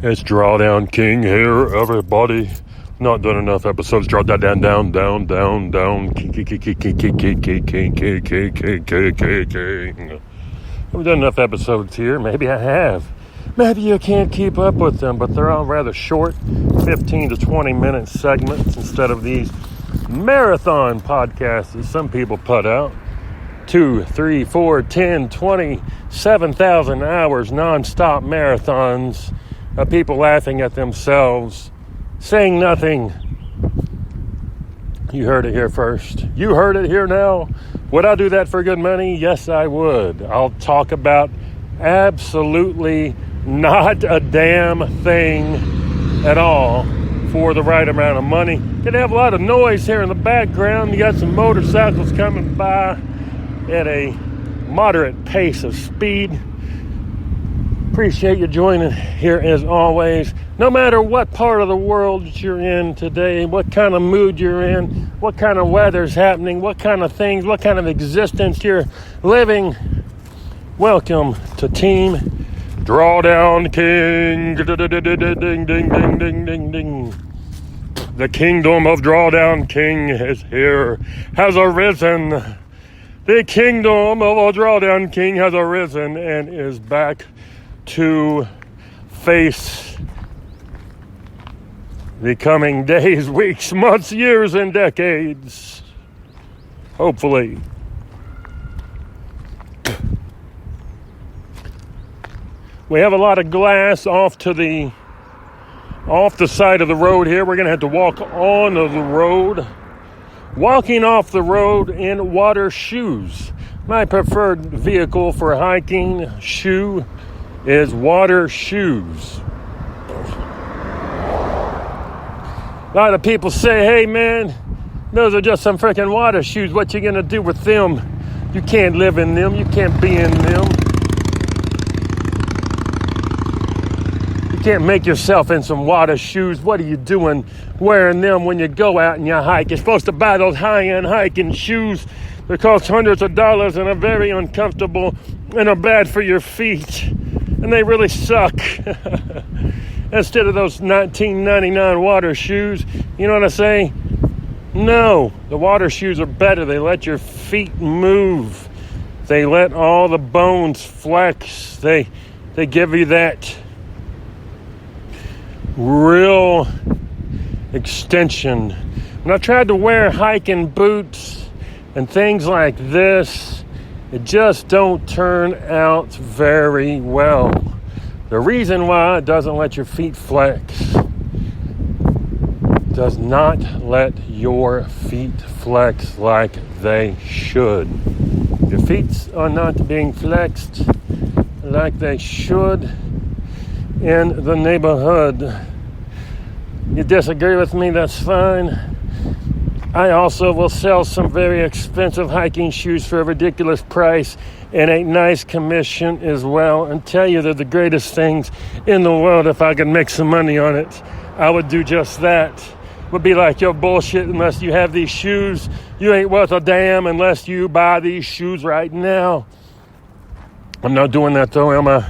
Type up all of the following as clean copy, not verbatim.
It's Drawdown King here, everybody. Not done enough episodes. Draw that down. King. Haven't done enough episodes here. Maybe I have. Maybe you can't keep up with them, but they're all rather short, 15 to 20 minute segments instead of these marathon podcasts that some people put out. 2, 3, 4, 10, 20, 7,000 hours non-stop marathons of people laughing at themselves, saying nothing. You heard it here first. You heard it here now. Would I do that for good money? Yes, I would. I'll talk about absolutely not a damn thing at all for the right amount of money. Gonna have a lot of noise here in the background. You got some motorcycles coming by at a moderate pace of speed. Appreciate you joining here as always. No matter what part of the world you're in today, what kind of mood you're in, what kind of weather's happening, what kind of things, what kind of existence you're living, welcome to Team Drawdown King. Ding, ding, ding, ding, ding. The kingdom of Drawdown King is here, has arisen. The kingdom of a Drawdown King has arisen and is back to face the coming days, weeks, months, years, and decades. Hopefully. We have a lot of glass off the side of the road here. We're going to have to walk on the road. Walking off the road in water shoes. My preferred vehicle for hiking shoe is water shoes. A lot of people say, hey man, those are just some freaking water shoes. What you gonna do with them? You can't live in them. You can't be in them. You can't make yourself in some water shoes. What are you doing wearing them when you go out and you hike? You're supposed to buy those high-end hiking shoes that cost hundreds of dollars and are very uncomfortable and are bad for your feet. And they really suck. Instead of those $19.99 water shoes, you know what I say? No, the water shoes are better. They let your feet move. They let all the bones flex. They give you that real extension. When I tried to wear hiking boots and things like this, it just don't turn out very well. The reason why it doesn't let your feet flex does not let your feet flex like they should. Your feet are not being flexed like they should in the neighborhood. You disagree with me, that's fine. I also will sell some very expensive hiking shoes for a ridiculous price and a nice commission as well, and tell you they're the greatest things in the world. If I could make some money on it, I would do just that. Would be like, yo, bullshit, unless you have these shoes, you ain't worth a damn unless you buy these shoes right now. I'm not doing that though, am I?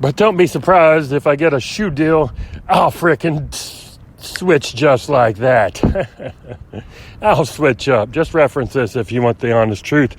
But don't be surprised if I get a shoe deal, I'll frickin' switch just like that. I'll switch up. Just reference this if you want the honest truth.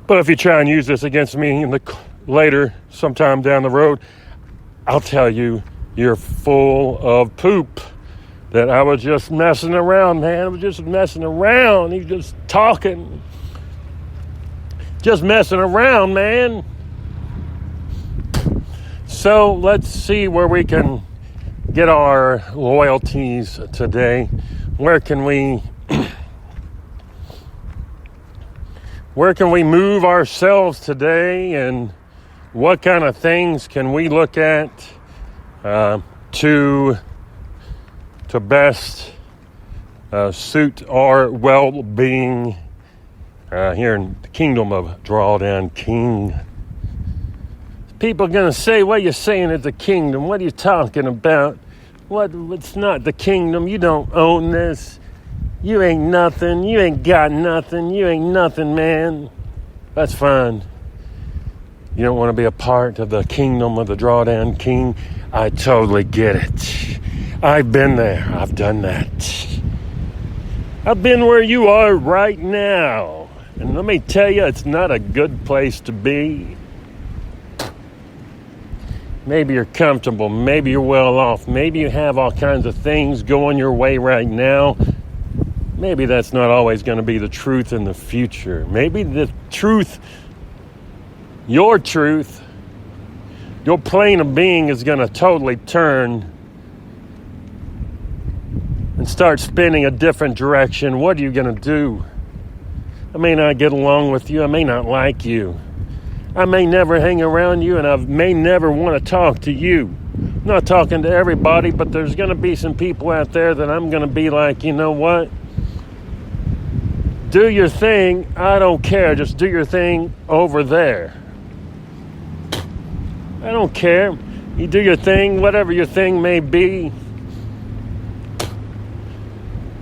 But if you try and use this against me later, sometime down the road, I'll tell you you're full of poop. That I was just messing around, man. I was just messing around. He's just talking. Just messing around, man. So let's see where we can get our loyalties today. Where can we move ourselves today, and what kind of things can we look at to best suit our well-being here in the kingdom of Drawdown King? People are going to say, what are you saying at the kingdom? What are you talking about? It's not the kingdom. You don't own this. You ain't nothing. You ain't got nothing. You ain't nothing, man. That's fine. You don't want to be a part of the kingdom of the drawdown king. I totally get it. I've been there. I've done that. I've been where you are right now. And let me tell you, it's not a good place to be. Maybe you're comfortable. Maybe you're well off. Maybe you have all kinds of things going your way right now. Maybe that's not always going to be the truth in the future. Maybe the truth, your plane of being is going to totally turn and start spinning a different direction. What are you going to do? I may not get along with you. I may not like you. I may never hang around you, and I may never want to talk to you. I'm not talking to everybody, but there's going to be some people out there that I'm going to be like, you know what? Do your thing. I don't care. Just do your thing over there. I don't care. You do your thing, whatever your thing may be.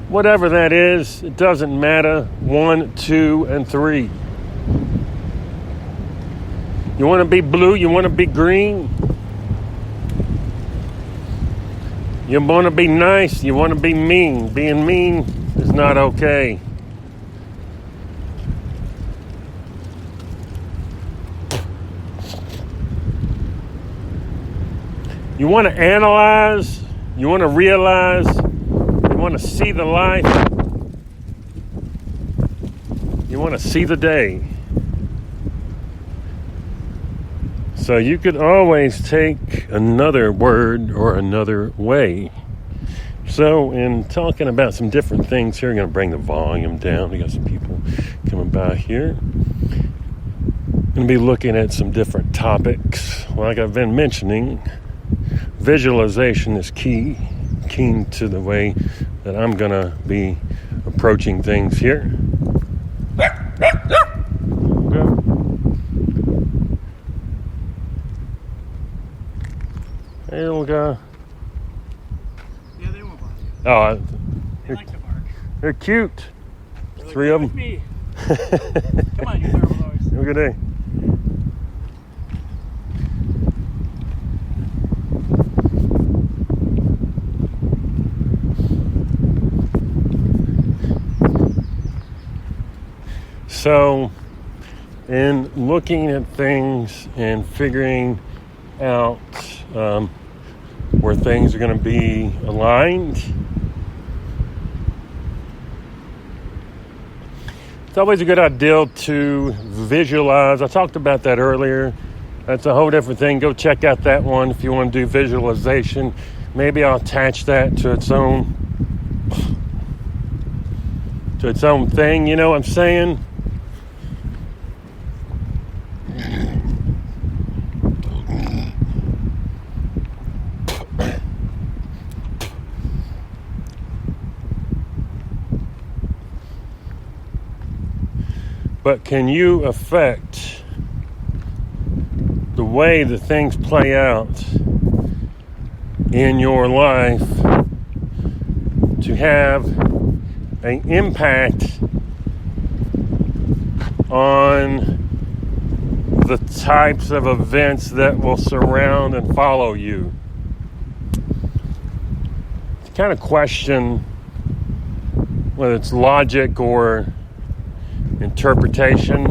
Whatever that is, it doesn't matter. 1, 2, and 3. You want to be blue? You want to be green? You want to be nice? You want to be mean? Being mean is not okay. You want to analyze, you want to realize, you want to see the life, you want to see the day. So you could always take another word or another way. So in talking about some different things here, I'm going to bring the volume down. We got some people coming by here. I'm going to be looking at some different topics. Like I've been mentioning, visualization is key to the way that I'm going to be approaching things here. Hey, little guy. Yeah, they won't bark. Oh, They like to bark. they're cute. They're like, 3 of them. "With me." Come on, you terrible dogs. Have a good day. So, in looking at things and figuring out where things are going to be aligned, it's always a good idea to visualize. I talked about that earlier. That's a whole different thing. Go check out that one if you want to do visualization. Maybe I'll attach that to its own thing. You know what I'm saying? But can you affect the way that things play out in your life to have an impact on the types of events that will surround and follow you? It's kind of question whether it's logic or interpretation.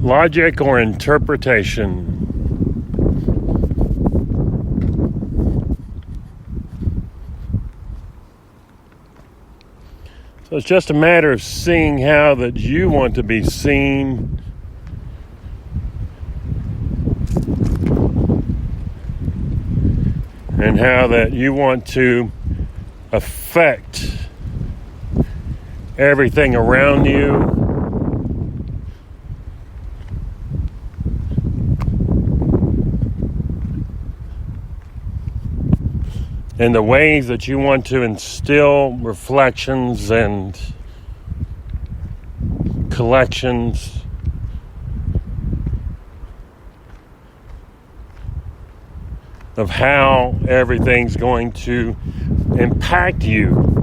Logic or interpretation. So it's just a matter of seeing how that you want to be seen. And how that you want to affect everything around you. And the ways that you want to instill reflections and collections of how everything's going to impact you.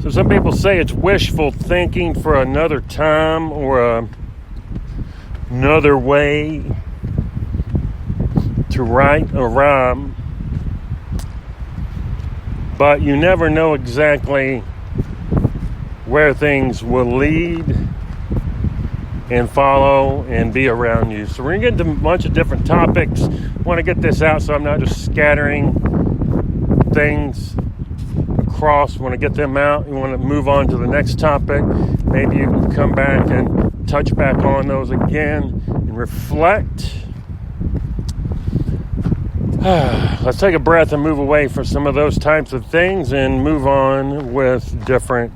So some people say it's wishful thinking for another time or another way to write a rhyme, but you never know exactly where things will lead and follow and be around you. So we're going to get into a bunch of different topics. I want to get this out so I'm not just scattering things across. I want to get them out. You want to move on to the next topic. Maybe you can come back and touch back on those again and reflect. Let's take a breath and move away from some of those types of things and move on with different,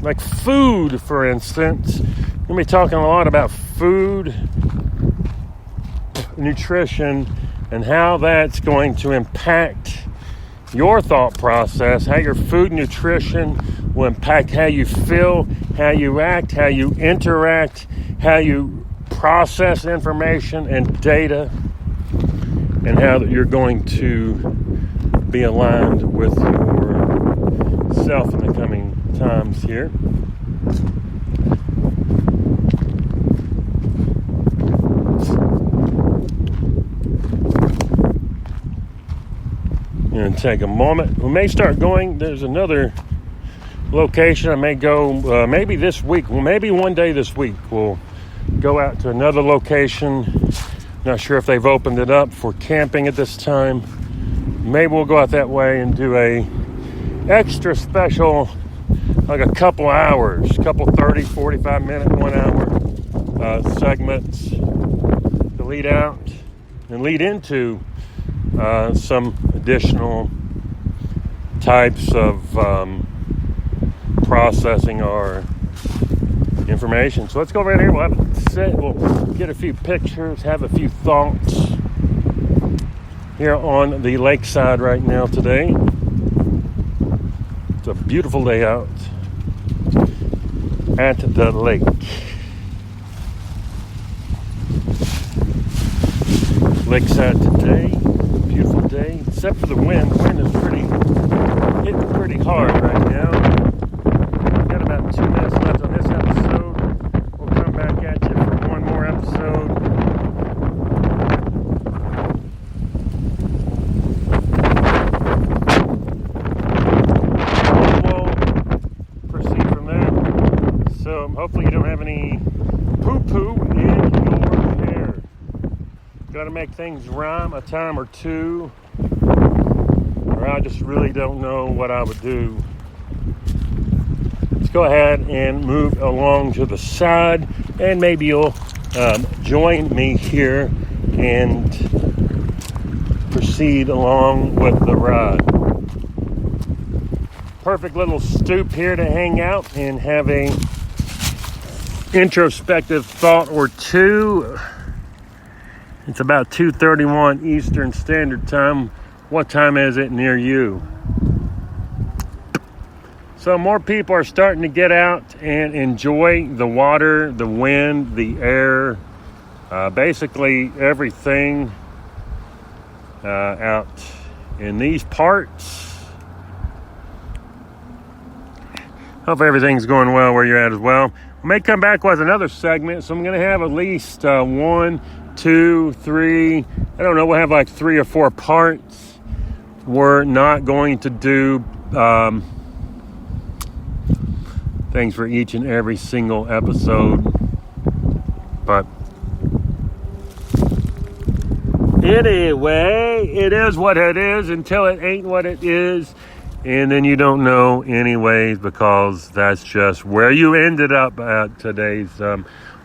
like food, for instance. We're going to be talking a lot about food, nutrition, and how that's going to impact your thought process, how your food nutrition will impact how you feel, how you act, how you interact, how you process information and data, and how you're going to be aligned with yourself in the coming times here. And take a moment. We may start going. There's another location I may go maybe this week. Well, maybe one day this week we'll go out to another location. Not sure if they've opened it up for camping at this time. Maybe we'll go out that way and do a extra special, like a couple hours, couple 30, 45 minute, 1 hour segments to lead out and lead into some additional types of processing our information. So let's go right here. We'll have a sit. We'll get a few pictures, have a few thoughts here on the lakeside right now today. It's a beautiful day out at the lake. Lakeside today, beautiful day, except for the wind. The wind is hitting pretty hard right now. We've got about 2 minutes left on this episode. We'll come back at you for one more episode. We'll proceed from there. So hopefully you don't have any poo-poo in your hair. Got to make things rhyme a time or two, or I just really don't know what I would do. Let's go ahead and move along to the side, and maybe you'll join me here and proceed along with the ride. Perfect little stoop here to hang out and have a introspective thought or two. It's about 2:31 Eastern Standard Time. What time is it near you? So more people are starting to get out and enjoy the water, the wind, the air, basically everything out in these parts. Hope everything's going well where you're at as well. We may come back with another segment, so I'm going to have at least 1, 2, 3, I don't know, we'll have like 3 or 4 parts. We're not going to do things for each and every single episode, but anyway, it is what it is until it ain't what it is, and then you don't know anyways, because that's just where you ended up at today's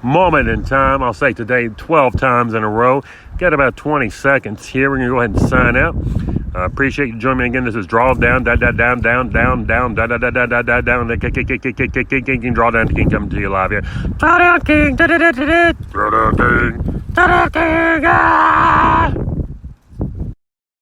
moment in time. I'll say today 12 times in a row. Got about 20 seconds here. We're going to go ahead and sign out. Appreciate you joining me again. This is Draw Down, down, down, down, down, down, down, down, down, down, down, down, down, King, Draw Down King coming to you live here. Draw Down King, Draw Down King, Draw Down King, ah!